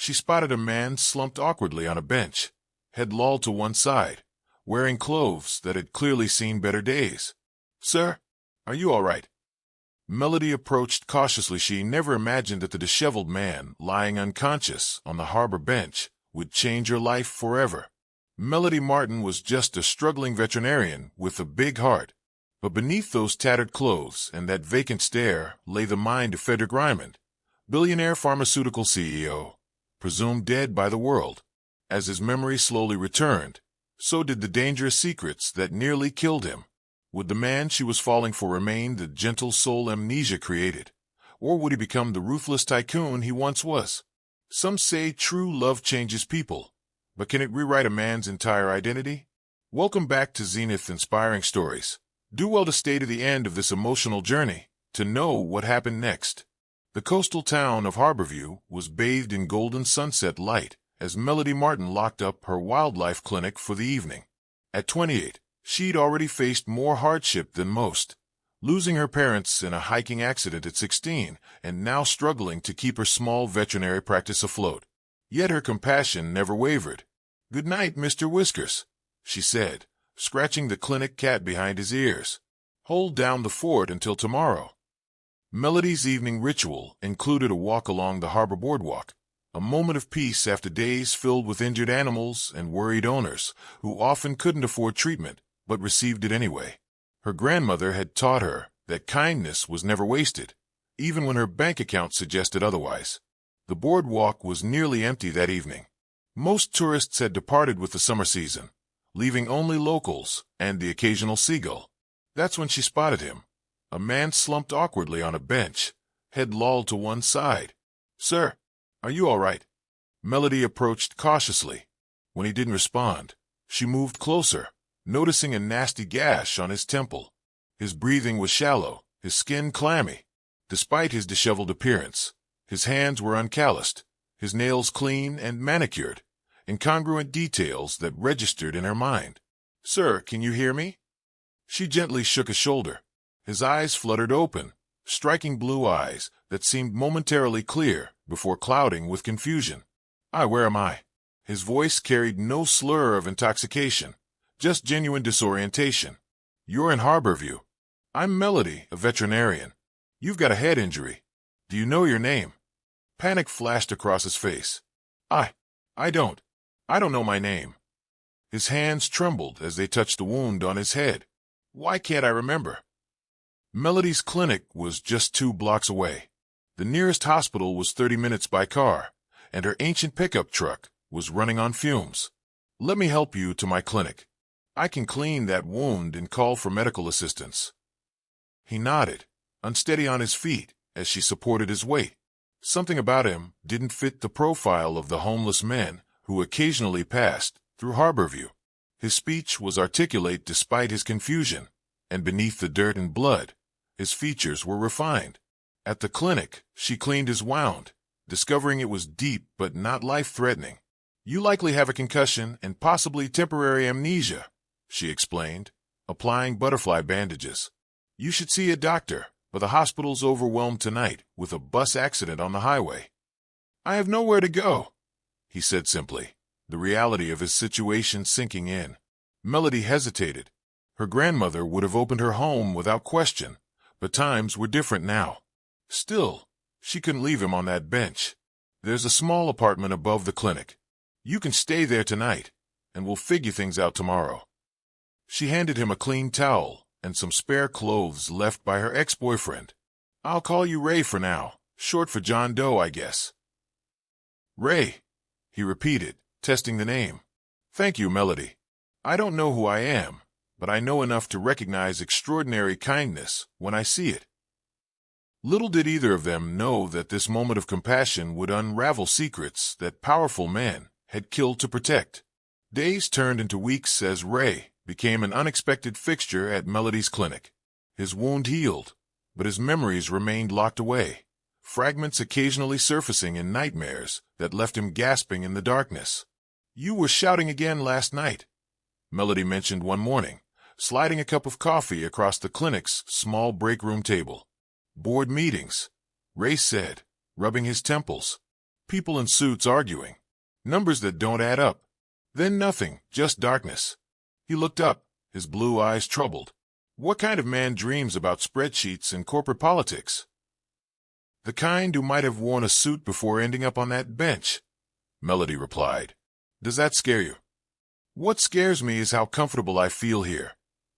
she spotted a man slumped awkwardly on a bench, head lolled to one side, wearing clothes that had clearly seen better days. "Sir, are you all right?" Melody approached cautiously. She never imagined that the disheveled man, lying unconscious on the harbor bench, would change her life forever. Melody Martin was just a struggling veterinarian with a big heart. But beneath those tattered clothes and that vacant stare lay the mind of Fedrick Rymond, billionaire pharmaceutical CEO, presumed dead by the world. As his memory slowly returned, so did the dangerous secrets that nearly killed him. Would the man she was falling for remain the gentle soul Amnesia created, or would he become the ruthless tycoon he once was? Some say true love changes people, but can it rewrite a man's entire identity? Welcome back to Zenith Inspiring Stories. Do well to stay to the end of this emotional journey to know what happened next. The coastal town of Harborview was bathed in golden sunset light as Melody Martin locked up her wildlife clinic for the evening. At 28, she'd already faced more hardship than most, losing her parents in a hiking accident at 16 and now struggling to keep her small veterinary practice afloat. Yet her compassion never wavered. "Good night, Mr. Whiskers," she said, scratching the clinic cat behind his ears. "Hold down the fort until tomorrow." Melody's evening ritual included a walk along the harbor boardwalk, a moment of peace after days filled with injured animals and worried owners who often couldn't afford treatment but received it anyway. Her grandmother had taught her that kindness was never wasted, even when her bank account suggested otherwise. The boardwalk was nearly empty that evening. Most tourists had departed with the summer season, leaving only locals and the occasional seagull. That's when she spotted him, a man slumped awkwardly on a bench, head lolled to one side. "Sir, are you all right?" Melody approached cautiously. When he didn't respond, she moved closer, noticing a nasty gash on his temple. His breathing was shallow, his skin clammy. Despite his disheveled appearance, his hands were uncalloused, his nails clean and manicured, incongruent details that registered in her mind. "Sir, can you hear me?" She gently shook a shoulder. His eyes fluttered open, striking blue eyes that seemed momentarily clear before clouding with confusion. Where am I?" His voice carried no slur of intoxication, just genuine disorientation. "You're in Harborview. I'm Melody, a veterinarian. You've got a head injury. Do you know your name?" Panic flashed across his face. I don't. I don't know my name." His hands trembled as they touched the wound on his head. "Why can't I remember?" Melody's clinic was just 2 blocks away. The nearest hospital was 30 minutes by car, and her ancient pickup truck was running on fumes. "Let me help you to my clinic. I can clean that wound and call for medical assistance." He nodded, unsteady on his feet as she supported his weight. Something about him didn't fit the profile of the homeless men who occasionally passed through Harborview. His speech was articulate despite his confusion, and beneath the dirt and blood, his features were refined. At the clinic, she cleaned his wound, discovering it was deep but not life-threatening. "You likely have a concussion and possibly temporary amnesia," she explained, applying butterfly bandages. "You should see a doctor, but the hospital's overwhelmed tonight with a bus accident on the highway." "I have nowhere to go," he said simply, the reality of his situation sinking in. Melody hesitated. Her grandmother would have opened her home without question, but times were different now. Still, she couldn't leave him on that bench. "There's a small apartment above the clinic. You can stay there tonight, and we'll figure things out tomorrow." She handed him a clean towel and some spare clothes left by her ex-boyfriend. "I'll call you Ray for now, short for John Doe, I guess." "Ray," he repeated, testing the name. "Thank you, Melody. I don't know who I am, but I know enough to recognize extraordinary kindness when I see it." Little did either of them know that this moment of compassion would unravel secrets that powerful men had killed to protect. Days turned into weeks as Ray became an unexpected fixture at Melody's clinic. His wound healed, but his memories remained locked away, fragments occasionally surfacing in nightmares that left him gasping in the darkness. "You were shouting again last night," Melody mentioned one morning, sliding a cup of coffee across the clinic's small break room table. "Board meetings," Ray said, rubbing his temples. People in suits arguing. Numbers that don't add up. Then nothing, just darkness. He looked up, his blue eyes troubled. What kind of man dreams about spreadsheets and corporate politics? The kind who might have worn a suit before ending up on that bench, Melody replied. Does that scare you? What scares me is how comfortable I feel here,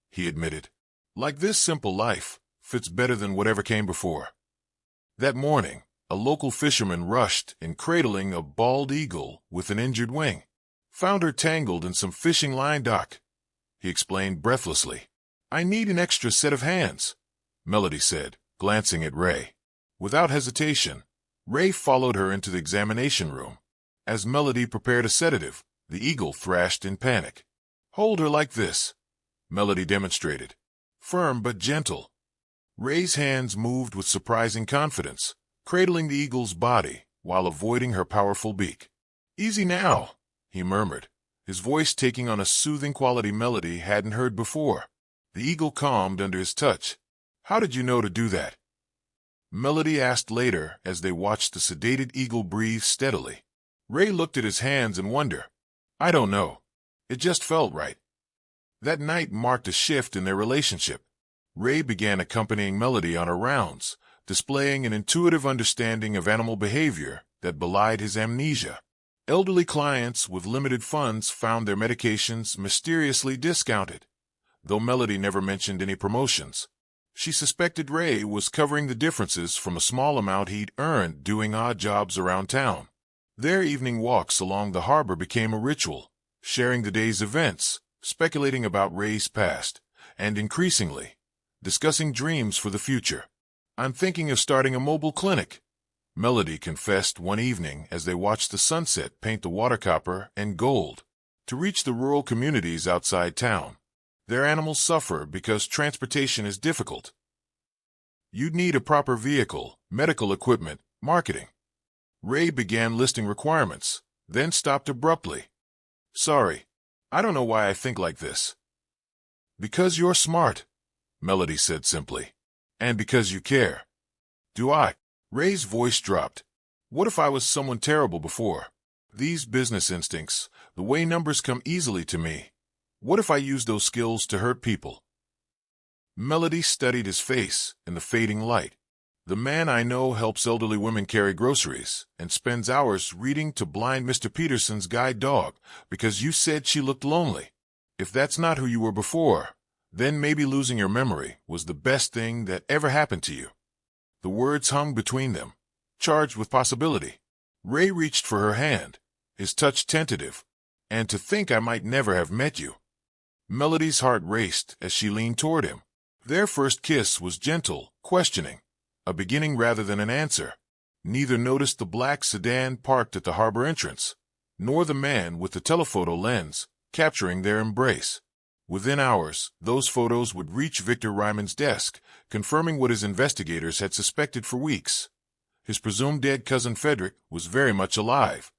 he admitted. Like this simple life fits better than whatever came before. That morning, a local fisherman rushed in cradling a bald eagle with an injured wing. Found her tangled in some fishing line, Doc, he explained breathlessly. I need an extra set of hands, Melody said, glancing at Ray. Without hesitation, Ray followed her into the examination room. As Melody prepared a sedative, the eagle thrashed in panic. Hold her like this, Melody demonstrated. Firm but gentle. Ray's hands moved with surprising confidence, cradling the eagle's body while avoiding her powerful beak. Easy now, he murmured, his voice taking on a soothing quality Melody hadn't heard before. The eagle calmed under his touch. How did you know to do that? Melody asked later as they watched the sedated eagle breathe steadily. Ray looked at his hands in wonder. I don't know. It just felt right. That night marked a shift in their relationship. Ray began accompanying Melody on her rounds, displaying an intuitive understanding of animal behavior that belied his amnesia. Elderly clients with limited funds found their medications mysteriously discounted, though Melody never mentioned any promotions. She suspected Ray was covering the differences from a small amount he'd earned doing odd jobs around town. Their evening walks along the harbor became a ritual, sharing the day's events, speculating about Ray's past, and increasingly, discussing dreams for the future. I'm thinking of starting a mobile clinic, Melody confessed one evening as they watched the sunset paint the water copper and gold. To reach the rural communities outside town, their animals suffer because transportation is difficult. You'd need a proper vehicle, medical equipment, marketing. Ray began listing requirements, then stopped abruptly. Sorry, I don't know why I think like this. Because you're smart, Melody said simply. And because you care. Do I? Ray's voice dropped. What if I was someone terrible before? These business instincts, the way numbers come easily to me. What if I use those skills to hurt people? Melody studied his face in the fading light. The man I know helps elderly women carry groceries and spends hours reading to blind Mr. Peterson's guide dog because you said she looked lonely. If that's not who you were before, then maybe losing your memory was the best thing that ever happened to you. The words hung between them, charged with possibility. Ray reached for her hand, his touch tentative. And to think I might never have met you. Melody's heart raced as she leaned toward him. Their first kiss was gentle, questioning, a beginning rather than an answer. Neither noticed the black sedan parked at the harbor entrance, nor the man with the telephoto lens, capturing their embrace. Within hours, those photos would reach Fedrick Rymond's desk, confirming what his investigators had suspected for weeks. His presumed dead cousin Fedrick was very much alive,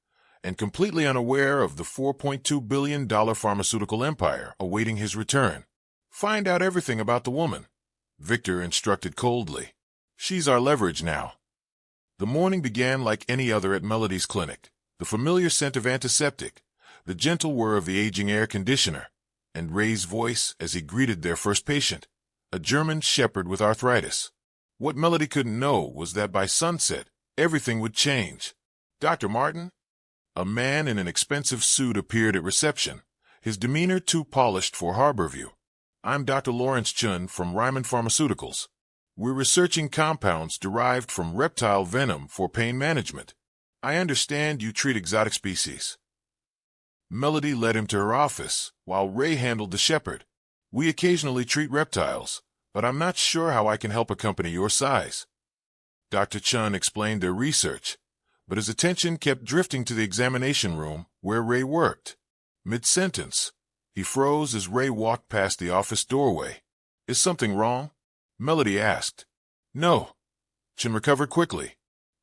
and completely unaware of the $4.2 billion pharmaceutical empire awaiting his return. Find out everything about the woman, Victor instructed coldly. She's our leverage now. The morning began like any other at Melody's clinic. The familiar scent of antiseptic, the gentle whir of the aging air conditioner, and Ray's voice as he greeted their first patient, a German shepherd with arthritis. What Melody couldn't know was that by sunset, everything would change. Dr. Martin? A man in an expensive suit appeared at reception, his demeanor too polished for Harborview. I'm Dr. Lawrence Chun from Rymond Pharmaceuticals. We're researching compounds derived from reptile venom for pain management. I understand you treat exotic species. Melody led him to her office, while Ray handled the shepherd. We occasionally treat reptiles, but I'm not sure how I can help a company your size. Dr. Chun explained their research, but his attention kept drifting to the examination room where Ray worked. Mid-sentence, he froze as Ray walked past the office doorway. Is something wrong? Melody asked. No. Chun recovered quickly.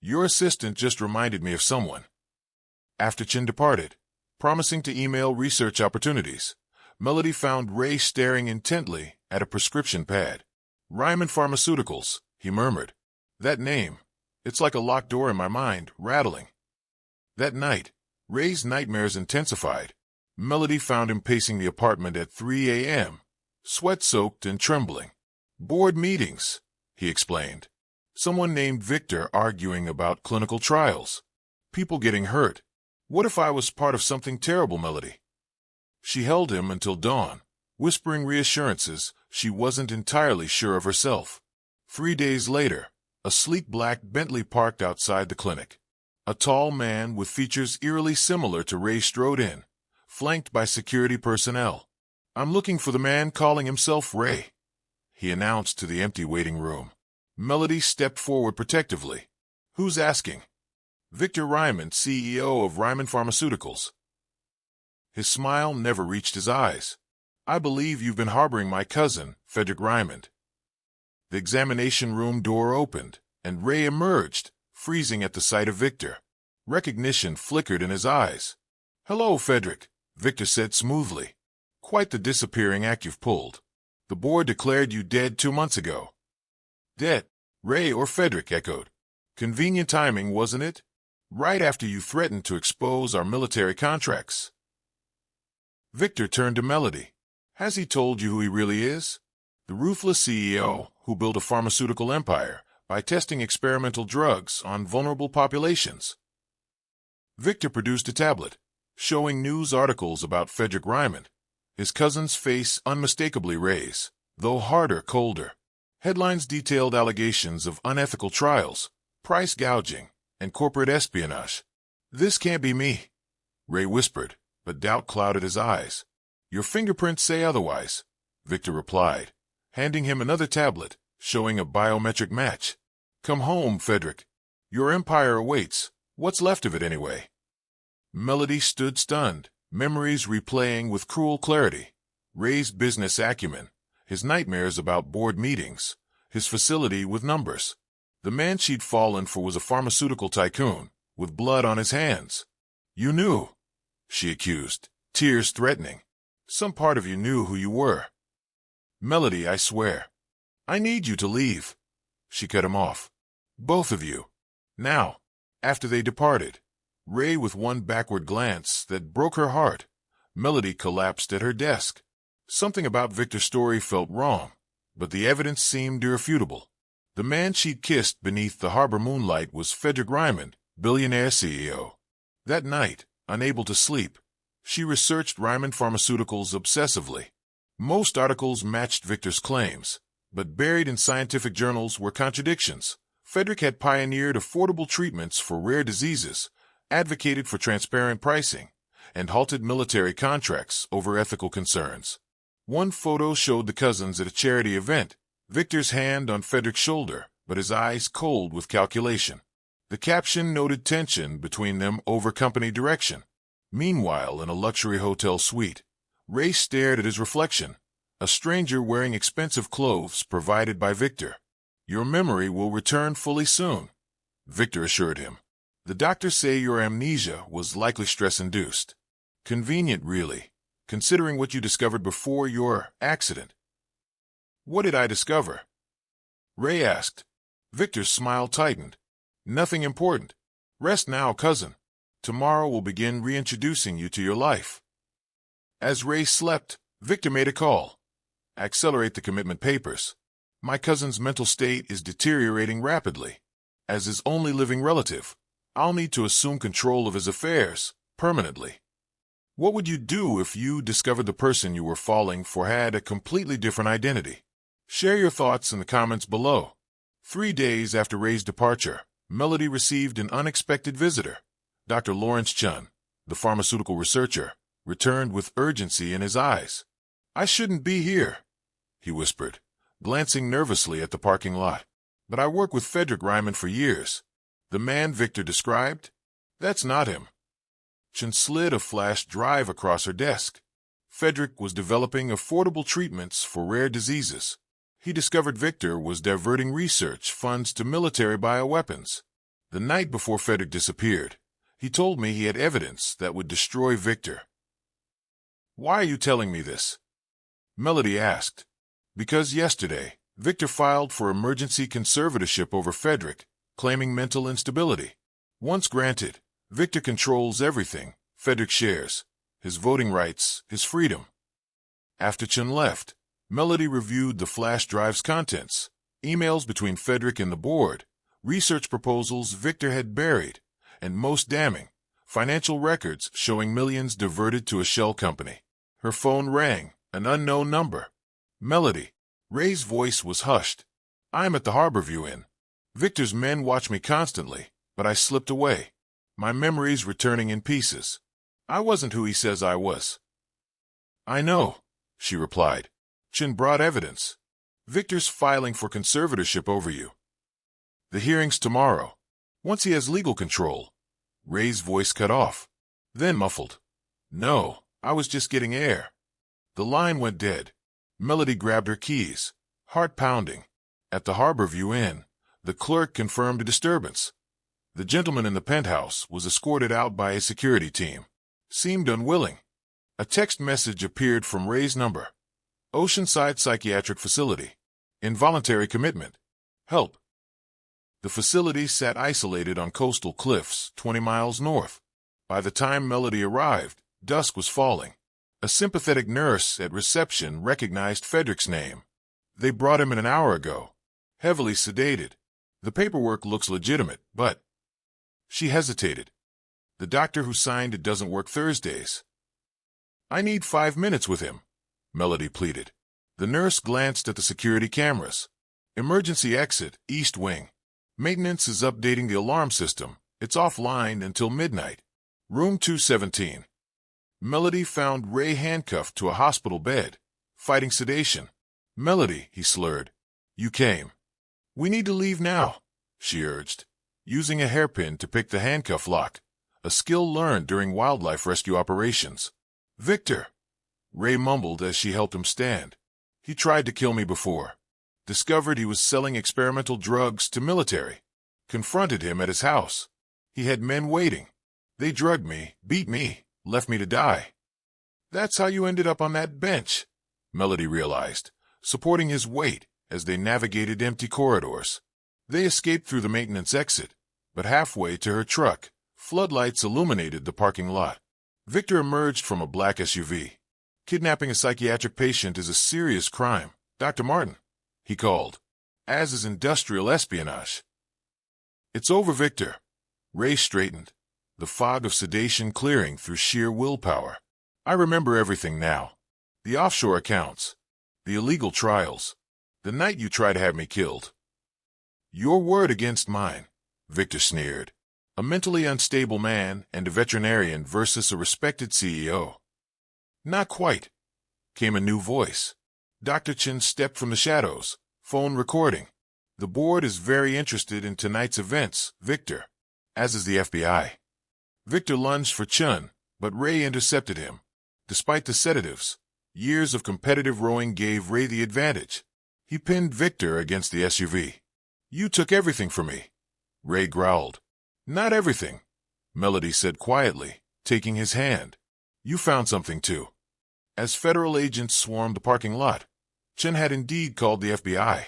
Your assistant just reminded me of someone. After Chun departed, promising to email research opportunities, Melody found Ray staring intently at a prescription pad. Rymond Pharmaceuticals, he murmured. That name, it's like a locked door in my mind, rattling. That night, Ray's nightmares intensified. Melody found him pacing the apartment at 3 a.m., sweat-soaked and trembling. "Board meetings," he explained. "Someone named Victor arguing about clinical trials. People getting hurt. What if I was part of something terrible, Melody?" She held him until dawn, whispering reassurances she wasn't entirely sure of herself. 3 days later, a sleek black Bentley parked outside the clinic. A tall man with features eerily similar to Ray strode in, flanked by security personnel. "I'm looking for the man calling himself Ray," he announced to the empty waiting room. Melody stepped forward protectively. "Who's asking?" "Victor Rymond, CEO of Rymond Pharmaceuticals." His smile never reached his eyes. "I believe you've been harboring my cousin, Fedrick Rymond." The examination room door opened, and Ray emerged, freezing at the sight of Victor. Recognition flickered in his eyes. "Hello, Fedrick," Victor said smoothly. "Quite the disappearing act you've pulled. The board declared you dead 2 months ago." "Dead?" Ray or Fedrick echoed. "Convenient timing, wasn't it? Right after you threatened to expose our military contracts." Victor turned to Melody. "Has he told you who he really is? The ruthless CEO who built a pharmaceutical empire by testing experimental drugs on vulnerable populations." Victor produced a tablet, showing news articles about Fedrick Rymond, his cousin's face unmistakably Ray's, though harder, colder. Headlines detailed allegations of unethical trials, price gouging, and corporate espionage. "This can't be me," Ray whispered, but doubt clouded his eyes. "Your fingerprints say otherwise," Victor replied, handing him another tablet, showing a biometric match. "Come home, Fedrick. Your empire awaits. What's left of it, anyway?" Melody stood stunned, memories replaying with cruel clarity. Ray's business acumen, his nightmares about board meetings, his facility with numbers. The man she'd fallen for was a pharmaceutical tycoon, with blood on his hands. "You knew," she accused, tears threatening. "Some part of you knew who you were." "Melody, I swear. I need you to leave." She cut him off. "Both of you. Now." After they departed, Ray with one backward glance that broke her heart, Melody collapsed at her desk. Something about Victor's story felt wrong, but the evidence seemed irrefutable. The man she'd kissed beneath the harbor moonlight was Fedrick Rymond, Billionaire CEO. That night, unable to sleep, she researched Rymond Pharmaceuticals obsessively. Most articles matched Victor's claims, but buried in scientific journals were contradictions. Fedrick had pioneered affordable treatments for rare diseases, advocated for transparent pricing, and halted military contracts over ethical concerns. One photo showed the cousins at a charity event, Victor's hand on Fedrick's shoulder, but his eyes cold with calculation. The caption noted tension between them over company direction. Meanwhile, in a luxury hotel suite, Ray stared at his reflection, a stranger wearing expensive clothes provided by Victor. "Your memory will return fully soon," Victor assured him. "The doctors say your amnesia was likely stress-induced. Convenient, really, considering what you discovered before your accident." "What did I discover?" Ray asked. Victor's smile tightened. "Nothing important. Rest now, cousin. Tomorrow we'll begin reintroducing you to your life." As Ray slept, Victor made a call. "Accelerate the commitment papers. My cousin's mental state is deteriorating rapidly. As his only living relative, I'll need to assume control of his affairs, permanently." "What would you do if you discovered the person you were falling for had a completely different identity?" Share your thoughts in the comments below. 3 days after Ray's departure, Melody received an unexpected visitor. Dr. Lawrence Chun, the pharmaceutical researcher, returned with urgency in his eyes. "I shouldn't be here," he whispered, glancing nervously at the parking lot. "But I worked with Fedrick Rymond for years. The man Victor described? That's not him." Chun slid a flash drive across her desk. Fedrick was developing affordable treatments for rare diseases. He discovered Victor was diverting research funds to military bioweapons. The night before Fedrick disappeared, he told me he had evidence that would destroy Victor. "Why are you telling me this?" Melody asked. "Because yesterday, Victor filed for emergency conservatorship over Fedrick, claiming mental instability. Once granted, Victor controls everything. Fedrick shares his voting rights, his freedom. After Chen left, Melody reviewed the flash drive's contents, emails between Fedrick and the board, research proposals Victor had buried, and most damning, financial records showing millions diverted to a shell company. Her phone rang, an unknown number. Melody. Ray's voice was hushed. I'm at the Harborview Inn. Victor's men watch me constantly, but I slipped away. My memories returning in pieces. I wasn't who he says I was. I know, she replied. Chen brought evidence. Victor's filing for conservatorship over you. The hearing's tomorrow. Once he has legal control. Ray's voice cut off. Then muffled. No, I was just getting air. The line went dead. Melody grabbed her keys, heart pounding. At the Harborview Inn, the clerk confirmed a disturbance. The gentleman in the penthouse was escorted out by a security team. Seemed unwilling. A text message appeared from Ray's number. Oceanside Psychiatric Facility. Involuntary commitment. Help. The facility sat isolated on coastal cliffs 20 miles north. By the time Melody arrived, dusk was falling. A sympathetic nurse at reception recognized Fedrick's name. They brought him in an hour ago. Heavily sedated. The paperwork looks legitimate, but... She hesitated. The doctor who signed it doesn't work Thursdays. I need 5 minutes with him, Melody pleaded. The nurse glanced at the security cameras. Emergency exit, East Wing. Maintenance is updating the alarm system. It's offline until midnight. Room 217. Melody found Ray handcuffed to a hospital bed, fighting sedation. Melody, he slurred. You came. We need to leave now, she urged, using a hairpin to pick the handcuff lock, a skill learned during wildlife rescue operations. Victor, Ray mumbled as she helped him stand. He tried to kill me before. Discovered he was selling experimental drugs to military. Confronted him at his house. He had men waiting. They drugged me, beat me, left me to die. That's how you ended up on that bench, Melody realized, supporting his weight as they navigated empty corridors. They escaped through the maintenance exit, but halfway to her truck, floodlights illuminated the parking lot. Victor emerged from a black SUV. Kidnapping a psychiatric patient is a serious crime, Dr. Martin, he called, as is industrial espionage. It's over, Victor. Ray straightened, the fog of sedation clearing through sheer willpower. I remember everything now. The offshore accounts, the illegal trials, the night you tried to have me killed. Your word against mine, Victor sneered. A mentally unstable man and a veterinarian versus a respected CEO. Not quite, came a new voice. Dr. Chen stepped from the shadows, phone recording. The board is very interested in tonight's events, Victor, as is the FBI. Victor lunged for Chen, but Ray intercepted him. Despite the sedatives, years of competitive rowing gave Ray the advantage. He pinned Victor against the SUV. You took everything from me, Ray growled. Not everything, Melody said quietly, taking his hand. You found something too. As federal agents swarmed the parking lot, Chen had indeed called the FBI.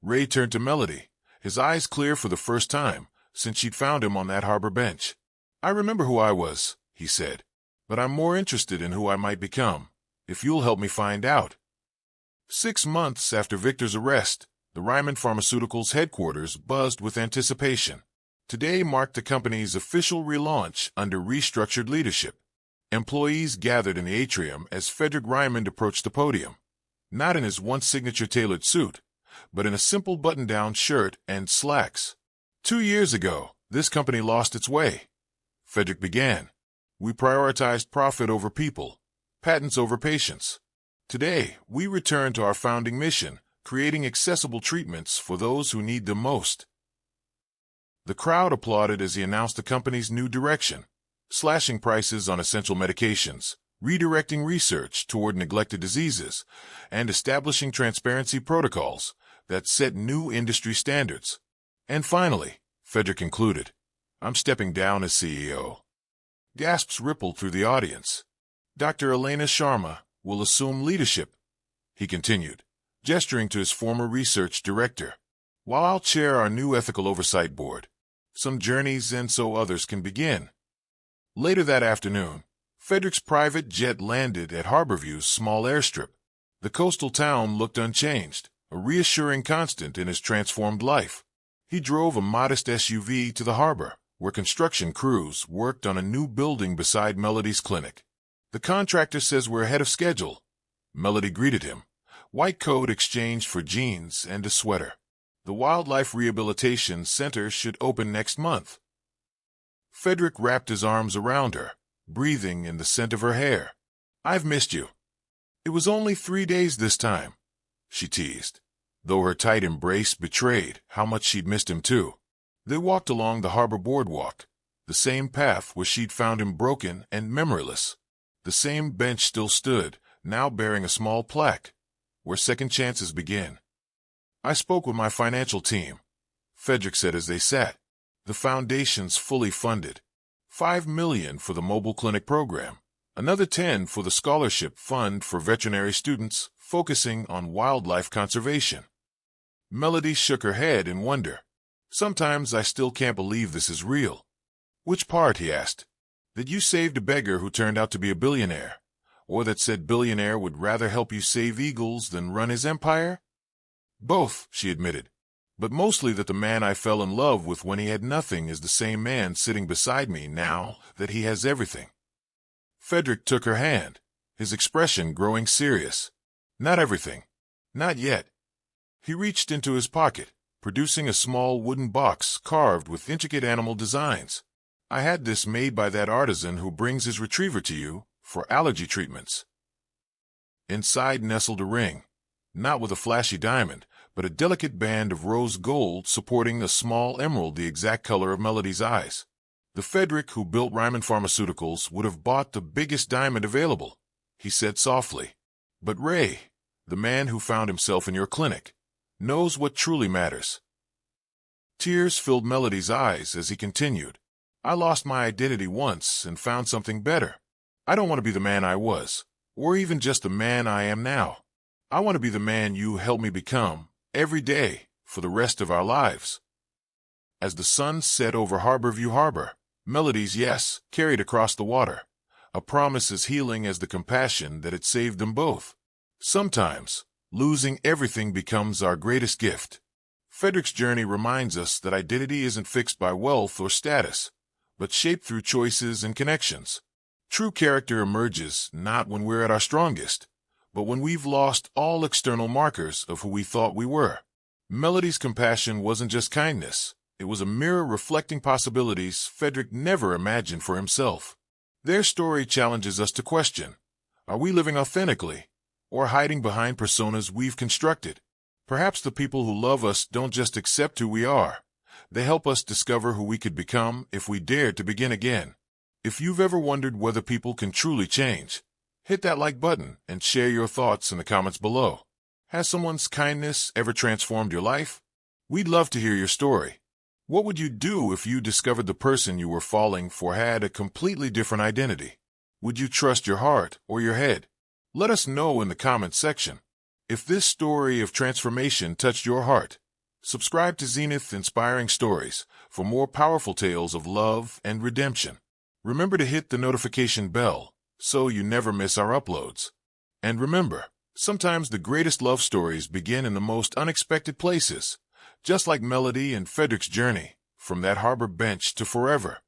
Ray turned to Melody, his eyes clear for the first time since she'd found him on that harbor bench. I remember who I was, he said, but I'm more interested in who I might become, if you'll help me find out. 6 months after Victor's arrest, the Rymond Pharmaceuticals headquarters buzzed with anticipation. Today marked the company's official relaunch under restructured leadership. Employees gathered in the atrium as Fedrick Rymond approached the podium, not in his once signature-tailored suit, but in a simple button-down shirt and slacks. 2 years ago, this company lost its way. Fedrick began. We prioritized profit over people, patents over patients. Today, we return to our founding mission, creating accessible treatments for those who need them most. The crowd applauded as he announced the company's new direction, slashing prices on essential medications, redirecting research toward neglected diseases, and establishing transparency protocols that set new industry standards. And finally, Fedrick concluded, I'm stepping down as CEO. Gasps rippled through the audience. Dr. Elena Sharma will assume leadership, he continued, gesturing to his former research director, while I'll chair our new ethical oversight board. Some journeys and so others can begin. Later that afternoon, Fedrick's private jet landed at Harborview's small airstrip. The coastal town looked unchanged, a reassuring constant in his transformed life. He drove a modest SUV to the harbor, where construction crews worked on a new building beside Melody's clinic. "The contractor says we're ahead of schedule," Melody greeted him, white coat exchanged for jeans and a sweater. "The Wildlife Rehabilitation Center should open next month." Fedrick wrapped his arms around her, breathing in the scent of her hair. "I've missed you." "It was only 3 days this time," she teased, though her tight embrace betrayed how much she'd missed him too. They walked along the harbor boardwalk, the same path where she'd found him broken and memoryless. The same bench still stood, now bearing a small plaque, "Where second chances begin." "I spoke with my financial team," Fedrick said as they sat. "The foundation's fully funded. $5 million for the mobile clinic program, another 10 for the scholarship fund for veterinary students focusing on wildlife conservation." Melody shook her head in wonder. "Sometimes I still can't believe this is real." "Which part?" he asked. "That you saved a beggar who turned out to be a billionaire, or that said Billionaire would rather help you save eagles than run his empire?" "Both," she admitted. "But mostly that the man I fell in love with when he had nothing is the same man sitting beside me now that he has everything." Fedrick took her hand, his expression growing serious. "Not everything. Not yet." He reached into his pocket, producing a small wooden box carved with intricate animal designs. "I had this made by that artisan who brings his retriever to you for allergy treatments." Inside nestled a ring, not with a flashy diamond, but a delicate band of rose gold supporting a small emerald the exact color of Melody's eyes. "The Fedrick who built Rymond Pharmaceuticals would have bought the biggest diamond available," he said softly. "But Ray, the man who found himself in your clinic, knows what truly matters." Tears filled Melody's eyes as he continued. "I lost my identity once and found something better. I don't want to be the man I was, or even just the man I am now. I want to be the man you help me become, every day, for the rest of our lives." As the sun set over Harborview Harbor, Melody's yes carried across the water, a promise as healing as the compassion that had saved them both. Sometimes, losing everything becomes our greatest gift. Fedrick's journey reminds us that identity isn't fixed by wealth or status, but shaped through choices and connections. True character emerges not when we're at our strongest, but when we've lost all external markers of who we thought we were. Melody's compassion wasn't just kindness. It was a mirror reflecting possibilities Fedrick never imagined for himself. Their story challenges us to question, are we living authentically, or hiding behind personas we've constructed? Perhaps the people who love us don't just accept who we are. They help us discover who we could become if we dared to begin again. If you've ever wondered whether people can truly change, hit that like button and share your thoughts in the comments below. Has someone's kindness ever transformed your life? We'd love to hear your story. What would you do if you discovered the person you were falling for had a completely different identity? Would you trust your heart or your head? Let us know in the comments section. If this story of transformation touched your heart, subscribe to Zenith Inspiring Stories for more powerful tales of love and redemption. Remember to hit the notification bell so you never miss our uploads. And remember, sometimes the greatest love stories begin in the most unexpected places, just like Melody and Fedrick's journey from that harbor bench to forever.